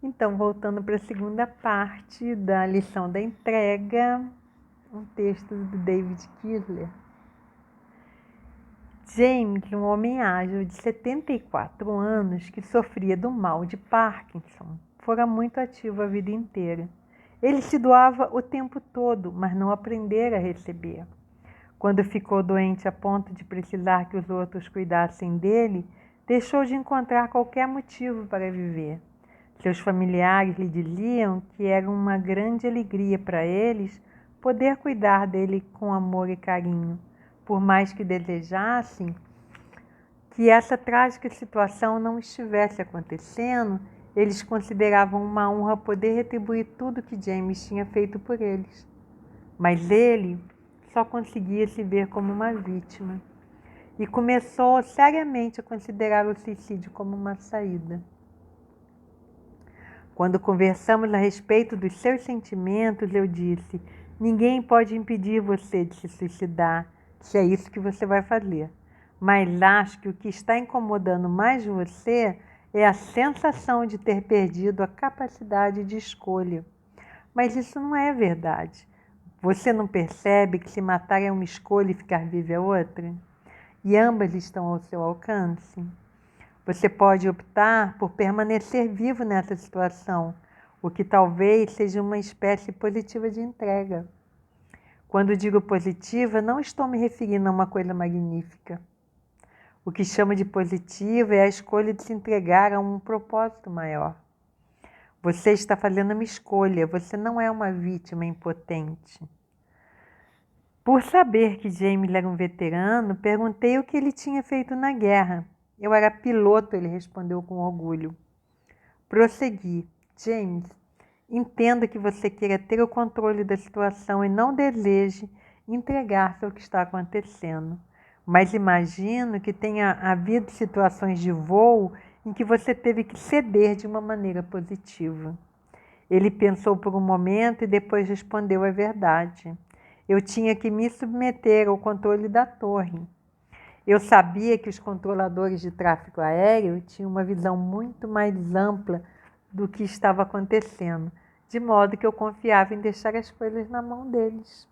Então, voltando para a segunda parte da lição da entrega, um texto do David Kidler. James, um homem ágil de 74 anos que sofria do mal de Parkinson, fora muito ativo a vida inteira. Ele se doava o tempo todo, mas não aprendera a receber. Quando ficou doente a ponto de precisar que os outros cuidassem dele, deixou de encontrar qualquer motivo para viver. Seus familiares lhe diziam que era uma grande alegria para eles poder cuidar dele com amor e carinho, por mais que desejassem que essa trágica situação não estivesse acontecendo. Eles consideravam uma honra poder retribuir tudo que James tinha feito por eles. Mas ele só conseguia se ver como uma vítima e começou seriamente a considerar o suicídio como uma saída. Quando conversamos a respeito dos seus sentimentos, eu disse: ninguém pode impedir você de se suicidar, se é isso que você vai fazer. Mas acho que o que está incomodando mais você é a sensação de ter perdido a capacidade de escolha. Mas isso não é verdade. Você não percebe que se matar é uma escolha e ficar vivo é outra? E ambas estão ao seu alcance? Você pode optar por permanecer vivo nessa situação, o que talvez seja uma espécie positiva de entrega. Quando digo positiva, não estou me referindo a uma coisa magnífica. O que chamo de positiva é a escolha de se entregar a um propósito maior. Você está fazendo uma escolha, você não é uma vítima impotente. Por saber que James era um veterano, perguntei o que ele tinha feito na guerra. Eu era piloto, ele respondeu com orgulho. Prossegui. James, entendo que você queira ter o controle da situação e não deseje entregar-se ao que está acontecendo. Mas imagino que tenha havido situações de voo em que você teve que ceder de uma maneira positiva. Ele pensou por um momento e depois respondeu a verdade. Eu tinha que me submeter ao controle da torre. Eu sabia que os controladores de tráfego aéreo tinham uma visão muito mais ampla do que estava acontecendo, de modo que eu confiava em deixar as coisas na mão deles.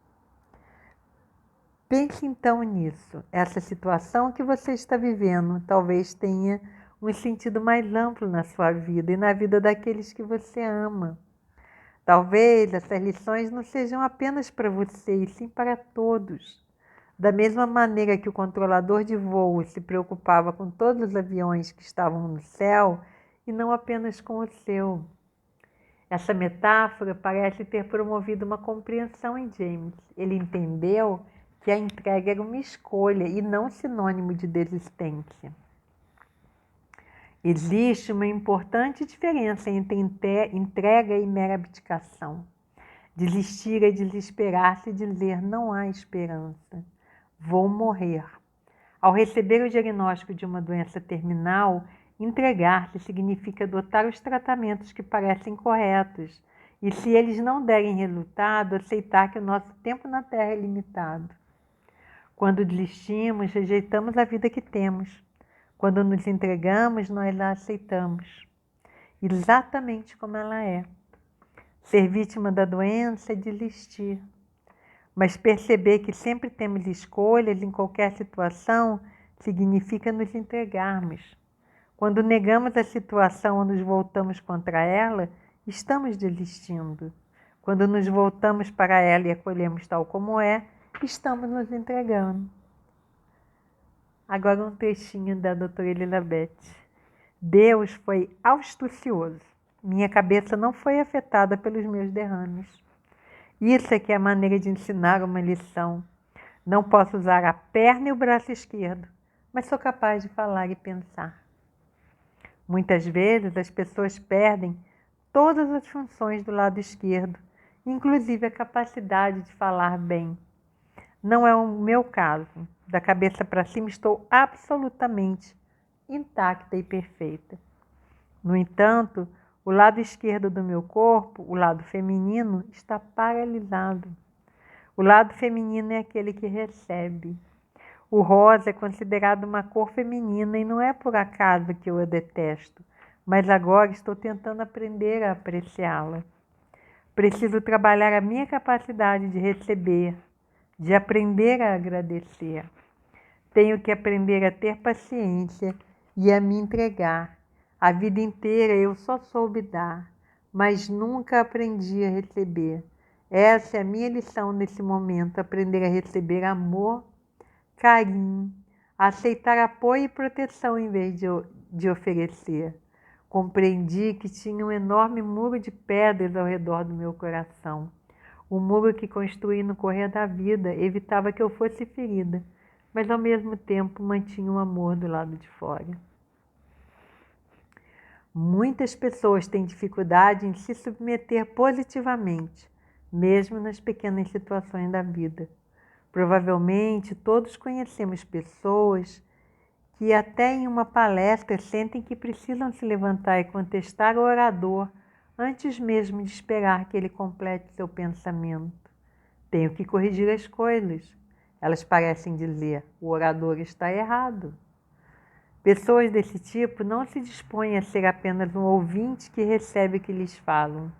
Pense então nisso. Essa situação que você está vivendo talvez tenha um sentido mais amplo na sua vida e na vida daqueles que você ama. Talvez essas lições não sejam apenas para você, e sim para todos. Da mesma maneira que o controlador de voo se preocupava com todos os aviões que estavam no céu e não apenas com o seu. Essa metáfora parece ter promovido uma compreensão em James. Ele entendeu que a entrega era uma escolha e não sinônimo de desistência. Existe uma importante diferença entre entrega e mera abdicação. Desistir é desesperar-se e dizer: não há esperança, vou morrer. Ao receber o diagnóstico de uma doença terminal, entregar-se significa adotar os tratamentos que parecem corretos e, se eles não derem resultado, aceitar que o nosso tempo na Terra é limitado. Quando desistimos, rejeitamos a vida que temos. Quando nos entregamos, nós a aceitamos, exatamente como ela é. Ser vítima da doença é desistir. Mas perceber que sempre temos escolhas em qualquer situação significa nos entregarmos. Quando negamos a situação ou nos voltamos contra ela, estamos desistindo. Quando nos voltamos para ela e acolhemos tal como é, estamos nos entregando. Agora um trechinho da doutora Elizabeth. Deus foi astucioso. Minha cabeça não foi afetada pelos meus derrames. Isso é que é a maneira de ensinar uma lição. Não posso usar a perna e o braço esquerdo, mas sou capaz de falar e pensar. Muitas vezes as pessoas perdem todas as funções do lado esquerdo, inclusive a capacidade de falar bem. Não é o meu caso. Da cabeça para cima estou absolutamente intacta e perfeita. No entanto, o lado esquerdo do meu corpo, o lado feminino, está paralisado. O lado feminino é aquele que recebe. O rosa é considerado uma cor feminina e não é por acaso que eu a detesto, mas agora estou tentando aprender a apreciá-la. Preciso trabalhar a minha capacidade de receber, de aprender a agradecer. Tenho que aprender a ter paciência e a me entregar. A vida inteira eu só soube dar, mas nunca aprendi a receber. Essa é a minha lição nesse momento, aprender a receber amor, carinho, aceitar apoio e proteção em vez de oferecer. Compreendi que tinha um enorme muro de pedras ao redor do meu coração. O muro que construí no correr da vida evitava que eu fosse ferida, mas ao mesmo tempo mantinha o amor do lado de fora. Muitas pessoas têm dificuldade em se submeter positivamente, mesmo nas pequenas situações da vida. Provavelmente todos conhecemos pessoas que até em uma palestra sentem que precisam se levantar e contestar o orador antes mesmo de esperar que ele complete seu pensamento. Tenho que corrigir as coisas. Elas parecem dizer, o orador está errado. Pessoas desse tipo não se dispõem a ser apenas um ouvinte que recebe o que lhes falam.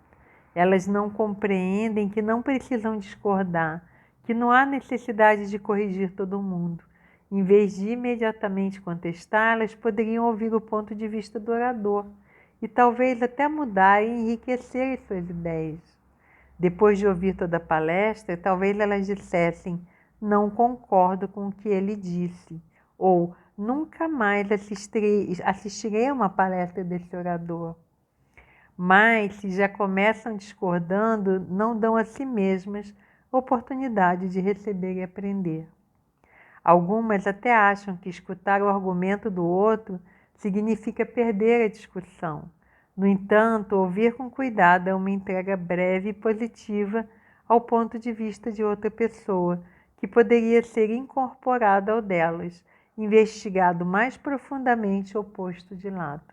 Elas não compreendem que não precisam discordar, que não há necessidade de corrigir todo mundo. Em vez de imediatamente contestar, elas poderiam ouvir o ponto de vista do orador e talvez até mudar e enriquecer as suas ideias. Depois de ouvir toda a palestra, talvez elas dissessem, não concordo com o que ele disse, ou nunca mais assistirei a uma palestra desse orador. Mas, se já começam discordando, não dão a si mesmas oportunidade de receber e aprender. Algumas até acham que escutar o argumento do outro significa perder a discussão. No entanto, ouvir com cuidado é uma entrega breve e positiva ao ponto de vista de outra pessoa, que poderia ser incorporado ao delas, investigado mais profundamente ou posto de lado.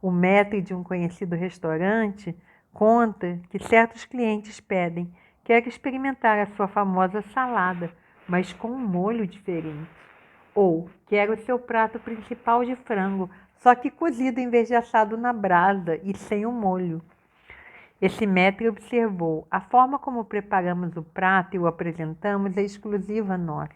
O maître de um conhecido restaurante conta que certos clientes pedem, quero experimentar a sua famosa salada, mas com um molho diferente. Ou, quero o seu prato principal de frango, só que cozido em vez de assado na brasa e sem o molho. Esse maître observou, a forma como preparamos o prato e o apresentamos é exclusiva a nós.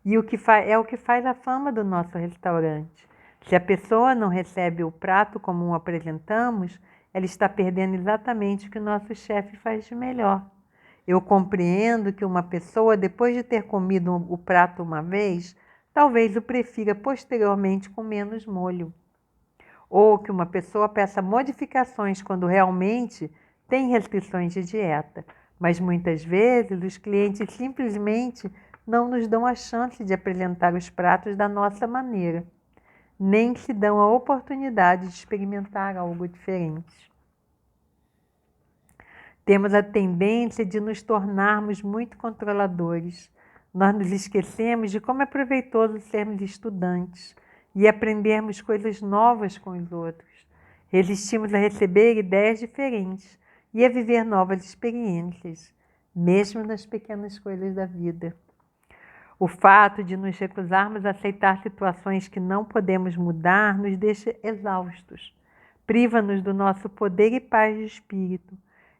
E é o que faz a fama do nosso restaurante. Se a pessoa não recebe o prato como o apresentamos, ela está perdendo exatamente o que o nosso chefe faz de melhor. Eu compreendo que uma pessoa, depois de ter comido o prato uma vez, talvez o prefira posteriormente com menos molho. Ou que uma pessoa peça modificações quando realmente tem restrições de dieta. Mas muitas vezes os clientes simplesmente não nos dão a chance de apresentar os pratos da nossa maneira, nem se dão a oportunidade de experimentar algo diferente. Temos a tendência de nos tornarmos muito controladores. Nós nos esquecemos de como é proveitoso sermos estudantes e aprendermos coisas novas com os outros. Resistimos a receber ideias diferentes e a viver novas experiências, mesmo nas pequenas coisas da vida. O fato de nos recusarmos a aceitar situações que não podemos mudar nos deixa exaustos, priva-nos do nosso poder e paz de espírito.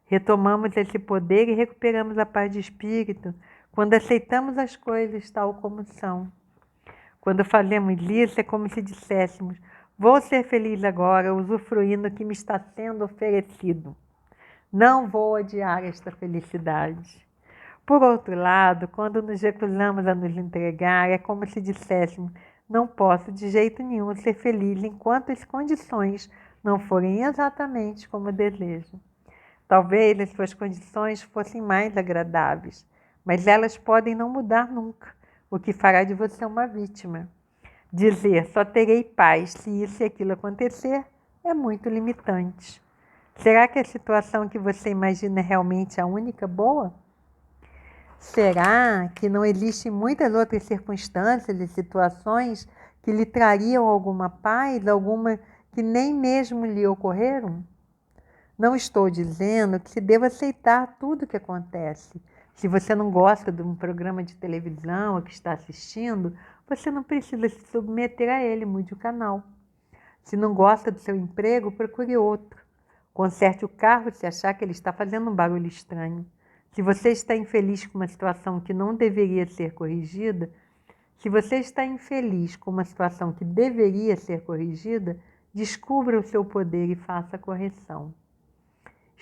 Retomamos esse poder e recuperamos a paz de espírito quando aceitamos as coisas tal como são. Quando fazemos isso, é como se disséssemos, vou ser feliz agora, usufruindo do que me está sendo oferecido. Não vou odiar esta felicidade. Por outro lado, quando nos recusamos a nos entregar, é como se disséssemos, não posso de jeito nenhum ser feliz enquanto as condições não forem exatamente como desejo. Talvez as suas condições fossem mais agradáveis, mas elas podem não mudar nunca, o que fará de você uma vítima. Dizer só terei paz se isso e aquilo acontecer é muito limitante. Será que a situação que você imagina é realmente a única boa? Será que não existem muitas outras circunstâncias e situações que lhe trariam alguma paz, alguma que nem mesmo lhe ocorreram? Não estou dizendo que se deva aceitar tudo o que acontece. Se você não gosta de um programa de televisão ou que está assistindo, você não precisa se submeter a ele, mude o canal. Se não gosta do seu emprego, procure outro. Conserte o carro se achar que ele está fazendo um barulho estranho. Se você está infeliz com uma situação que não deveria ser corrigida, se você está infeliz com uma situação que deveria ser corrigida, descubra o seu poder e faça a correção.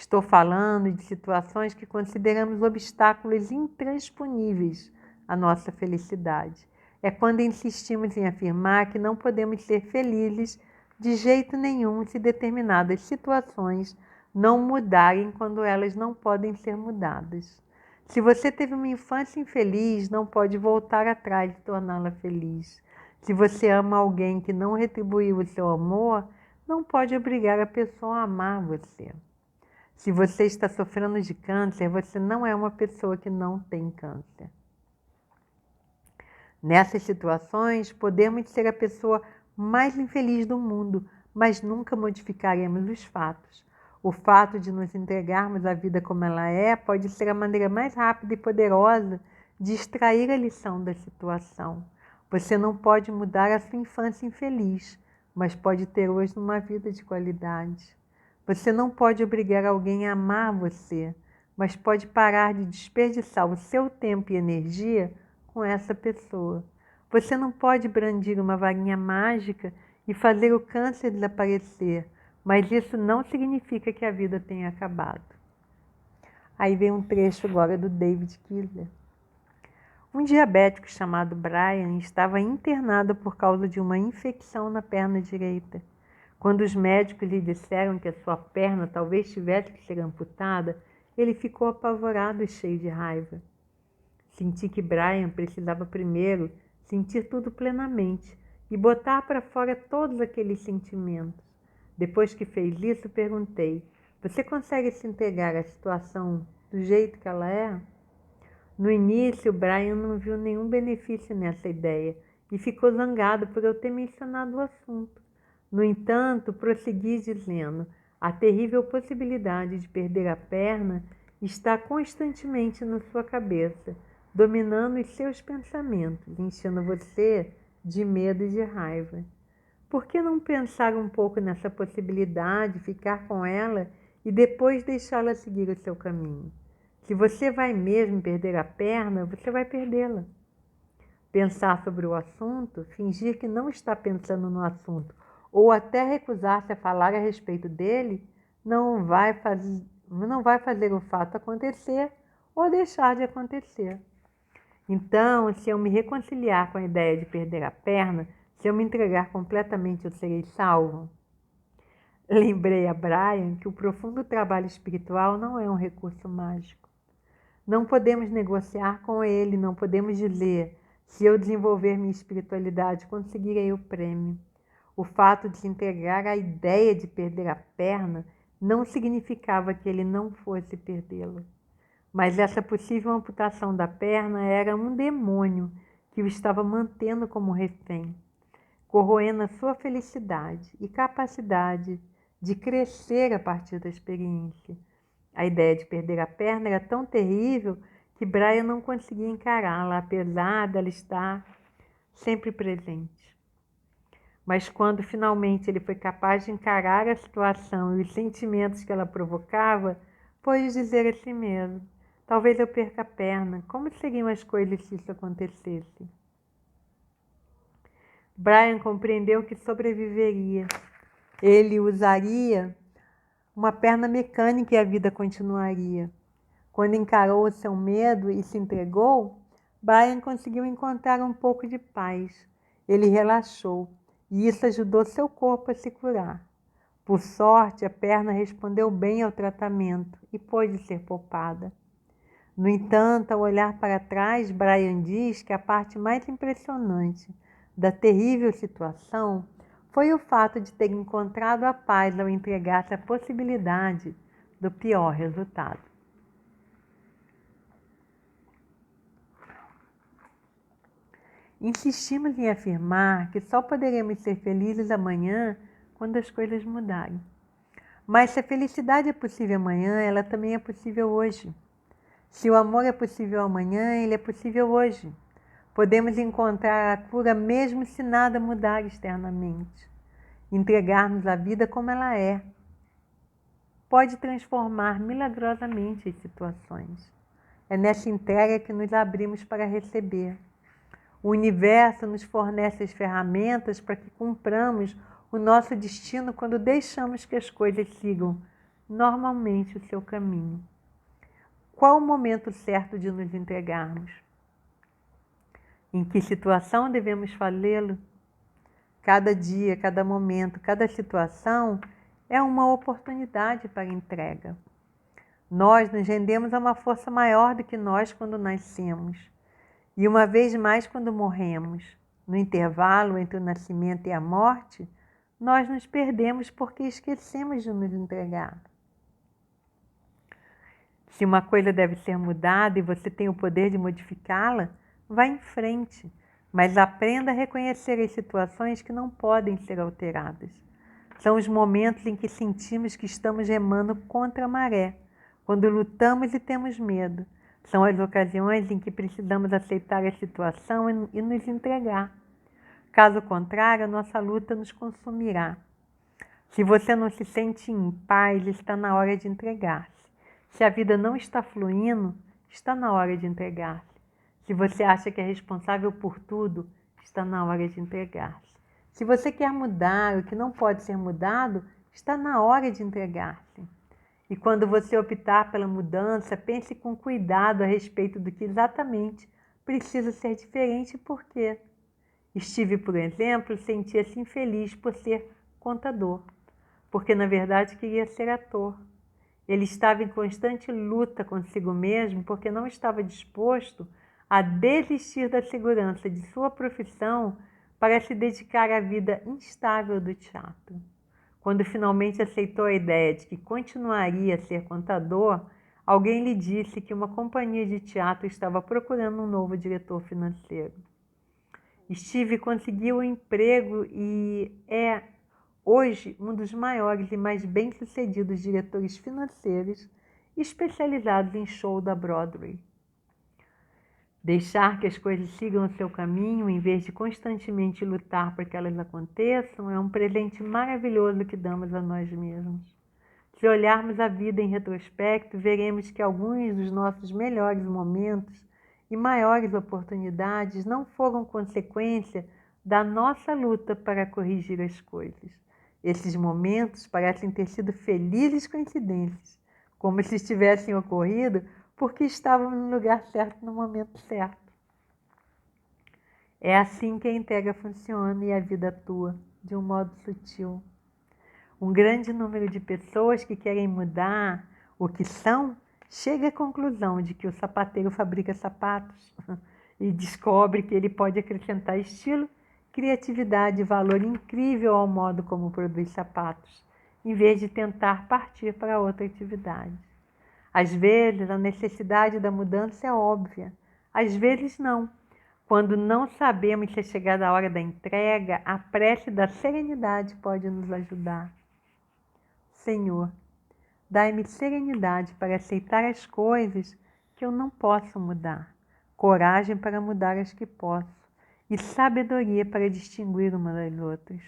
Estou falando de situações que consideramos obstáculos intransponíveis à nossa felicidade. É quando insistimos em afirmar que não podemos ser felizes de jeito nenhum se determinadas situações não mudarem quando elas não podem ser mudadas. Se você teve uma infância infeliz, não pode voltar atrás e torná-la feliz. Se você ama alguém que não retribuiu o seu amor, não pode obrigar a pessoa a amar você. Se você está sofrendo de câncer, você não é uma pessoa que não tem câncer. Nessas situações, podemos ser a pessoa mais infeliz do mundo, mas nunca modificaremos os fatos. O fato de nos entregarmos à vida como ela é pode ser a maneira mais rápida e poderosa de extrair a lição da situação. Você não pode mudar a sua infância infeliz, mas pode ter hoje uma vida de qualidade. Você não pode obrigar alguém a amar você, mas pode parar de desperdiçar o seu tempo e energia com essa pessoa. Você não pode brandir uma varinha mágica e fazer o câncer desaparecer, mas isso não significa que a vida tenha acabado. Aí vem um trecho agora do David Kidder. Um diabético chamado Brian estava internado por causa de uma infecção na perna direita. Quando os médicos lhe disseram que a sua perna talvez tivesse que ser amputada, ele ficou apavorado e cheio de raiva. Senti que Brian precisava primeiro sentir tudo plenamente e botar para fora todos aqueles sentimentos. Depois que fez isso, perguntei: você consegue se entregar à situação do jeito que ela é? No início, Brian não viu nenhum benefício nessa ideia e ficou zangado por eu ter mencionado o assunto. No entanto, prossegui dizendo: a terrível possibilidade de perder a perna está constantemente na sua cabeça, dominando os seus pensamentos, enchendo você de medo e de raiva. Por que não pensar um pouco nessa possibilidade, ficar com ela e depois deixá-la seguir o seu caminho? Se você vai mesmo perder a perna, você vai perdê-la. Pensar sobre o assunto, fingir que não está pensando no assunto ou até recusar-se a falar a respeito dele, não vai fazer o fato acontecer ou deixar de acontecer. Então, se eu me reconciliar com a ideia de perder a perna, se eu me entregar completamente, eu serei salvo? Lembrei a Brian que o profundo trabalho espiritual não é um recurso mágico. Não podemos negociar com ele, não podemos dizer: se eu desenvolver minha espiritualidade, conseguirei o prêmio. O fato de se entregar à ideia de perder a perna não significava que ele não fosse perdê-la. Mas essa possível amputação da perna era um demônio que o estava mantendo como refém, corroendo a sua felicidade e capacidade de crescer a partir da experiência. A ideia de perder a perna era tão terrível que Brian não conseguia encará-la, apesar dela estar sempre presente. Mas quando finalmente ele foi capaz de encarar a situação e os sentimentos que ela provocava, pôde dizer a si mesmo: talvez eu perca a perna, como seriam as coisas se isso acontecesse? Brian compreendeu que sobreviveria. Ele usaria uma perna mecânica e a vida continuaria. Quando encarou o seu medo e se entregou, Brian conseguiu encontrar um pouco de paz. Ele relaxou e isso ajudou seu corpo a se curar. Por sorte, a perna respondeu bem ao tratamento e pôde ser poupada. No entanto, ao olhar para trás, Brian diz que a parte mais impressionante da terrível situação foi o fato de ter encontrado a paz ao entregar-se à possibilidade do pior resultado. Insistimos em afirmar que só poderemos ser felizes amanhã quando as coisas mudarem. Mas se a felicidade é possível amanhã, ela também é possível hoje. Se o amor é possível amanhã, ele é possível hoje. Podemos encontrar a cura mesmo se nada mudar externamente. entregar-nos a vida como ela é, pode transformar milagrosamente as situações. É nessa entrega que nos abrimos para receber. O universo nos fornece as ferramentas para que cumpramos o nosso destino quando deixamos que as coisas sigam normalmente o seu caminho. Qual o momento certo de nos entregarmos? Em que situação devemos fazê-lo? Cada dia, cada momento, cada situação é uma oportunidade para entrega. Nós nos rendemos a uma força maior do que nós quando nascemos. E uma vez mais quando morremos. No intervalo entre o nascimento e a morte, nós nos perdemos porque esquecemos de nos entregar. Se uma coisa deve ser mudada e você tem o poder de modificá-la, vá em frente, mas aprenda a reconhecer as situações que não podem ser alteradas. São os momentos em que sentimos que estamos remando contra a maré, quando lutamos e temos medo. São as ocasiões em que precisamos aceitar a situação e nos entregar. Caso contrário, a nossa luta nos consumirá. Se você não se sente em paz, está na hora de entregar-se. Se a vida não está fluindo, está na hora de entregar-se. Se você acha que é responsável por tudo, está na hora de entregar-se. Se você quer mudar o que não pode ser mudado, está na hora de entregar-se. E quando você optar pela mudança, pense com cuidado a respeito do que exatamente precisa ser diferente e por quê. Steve, por exemplo, sentia-se infeliz por ser contador, porque na verdade queria ser ator. Ele estava em constante luta consigo mesmo porque não estava disposto a desistir da segurança de sua profissão para se dedicar à vida instável do teatro. Quando finalmente aceitou a ideia de que continuaria a ser contador, alguém lhe disse que uma companhia de teatro estava procurando um novo diretor financeiro. Steve conseguiu o emprego e é hoje um dos maiores e mais bem-sucedidos diretores financeiros especializados em show da Broadway. Deixar que as coisas sigam o seu caminho, em vez de constantemente lutar para que elas aconteçam, é um presente maravilhoso que damos a nós mesmos. Se olharmos a vida em retrospecto, veremos que alguns dos nossos melhores momentos e maiores oportunidades não foram consequência da nossa luta para corrigir as coisas. Esses momentos parecem ter sido felizes coincidências, como se tivessem ocorrido porque estávamos no lugar certo no momento certo. É assim que a entrega funciona e a vida atua, de um modo sutil. Um grande número de pessoas que querem mudar o que são, chega à conclusão de que o sapateiro fabrica sapatos e descobre que ele pode acrescentar estilo, criatividade e valor incrível ao modo como produz sapatos, em vez de tentar partir para outra atividade. Às vezes, a necessidade da mudança é óbvia, às vezes não. Quando não sabemos se é chegada a hora da entrega, a prece da serenidade pode nos ajudar. Senhor, dai-me serenidade para aceitar as coisas que eu não posso mudar, coragem para mudar as que posso e sabedoria para distinguir uma das outras.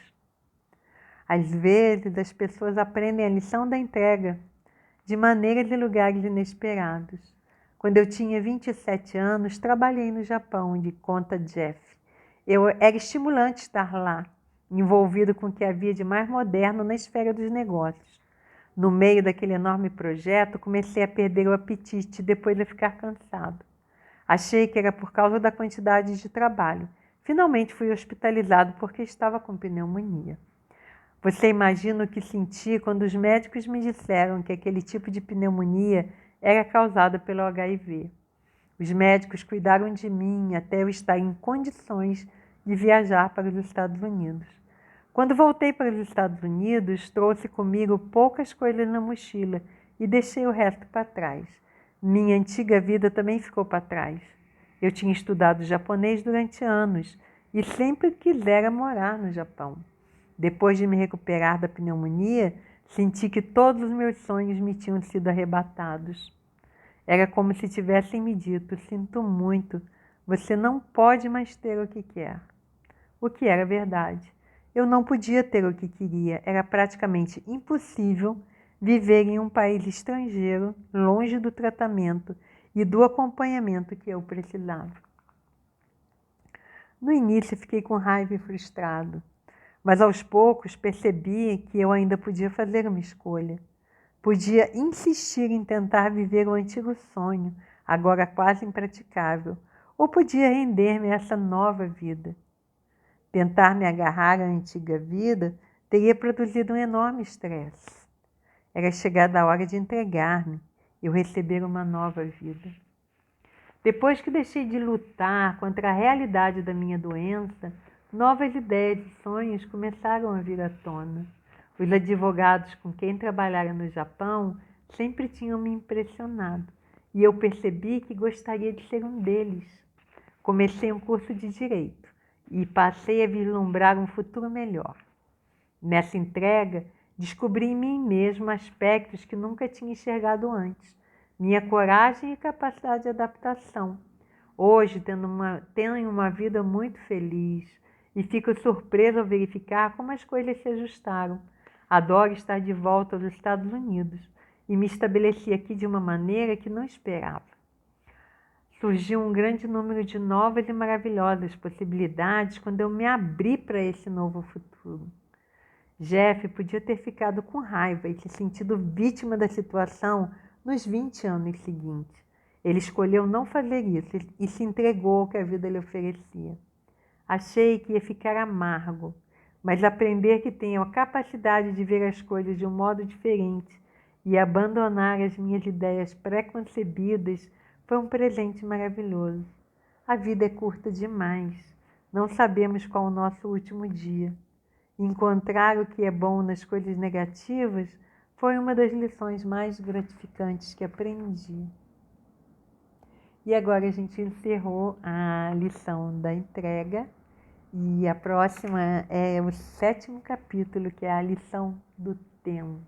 Às vezes, as pessoas aprendem a lição da entrega de maneiras e lugares inesperados. Quando eu tinha 27 anos, trabalhei no Japão de conta Jeff. Era estimulante estar lá, envolvido com o que havia de mais moderno na esfera dos negócios. No meio daquele enorme projeto, comecei a perder o apetite depois de ficar cansado. Achei que era por causa da quantidade de trabalho. Finalmente fui hospitalizado porque estava com pneumonia. Você imagina o que senti quando os médicos me disseram que aquele tipo de pneumonia era causada pelo HIV. Os médicos cuidaram de mim até eu estar em condições de viajar para os Estados Unidos. Quando voltei para os Estados Unidos, trouxe comigo poucas coisas na mochila e deixei o resto para trás. Minha antiga vida também ficou para trás. Eu tinha estudado japonês durante anos e sempre quisera morar no Japão. Depois de me recuperar da pneumonia, senti que todos os meus sonhos me tinham sido arrebatados. Era como se tivessem me dito: sinto muito, você não pode mais ter o que quer. O que era verdade. Eu não podia ter o que queria, era praticamente impossível viver em um país estrangeiro, longe do tratamento e do acompanhamento que eu precisava. No início fiquei com raiva e frustrado, mas aos poucos percebi que eu ainda podia fazer uma escolha. Podia insistir em tentar viver o antigo sonho, agora quase impraticável, ou podia render-me a essa nova vida. Tentar me agarrar à antiga vida teria produzido um enorme estresse. Era chegada a hora de entregar-me, eu receber uma nova vida. Depois que deixei de lutar contra a realidade da minha doença, novas ideias e sonhos começaram a vir à tona. Os advogados com quem trabalhara no Japão sempre tinham me impressionado, e eu percebi que gostaria de ser um deles. Comecei um curso de direito e passei a vislumbrar um futuro melhor. Nessa entrega, descobri em mim mesmo aspectos que nunca tinha enxergado antes, minha coragem e capacidade de adaptação. Hoje tenho uma vida muito feliz e fico surpresa ao verificar como as coisas se ajustaram. Adoro estar de volta aos Estados Unidos e me estabeleci aqui de uma maneira que não esperava. Surgiu um grande número de novas e maravilhosas possibilidades quando eu me abri para esse novo futuro. Jeff podia ter ficado com raiva e se sentido vítima da situação nos 20 anos seguintes. Ele escolheu não fazer isso e se entregou ao que a vida lhe oferecia. Achei que ia ficar amargo, mas aprender que tenho a capacidade de ver as coisas de um modo diferente e abandonar as minhas ideias pré-concebidas foi um presente maravilhoso. A vida é curta demais. Não sabemos qual o nosso último dia. Encontrar o que é bom nas coisas negativas foi uma das lições mais gratificantes que aprendi. E agora a gente encerrou a lição da entrega e a próxima é o 7º capítulo, que é a lição do tempo.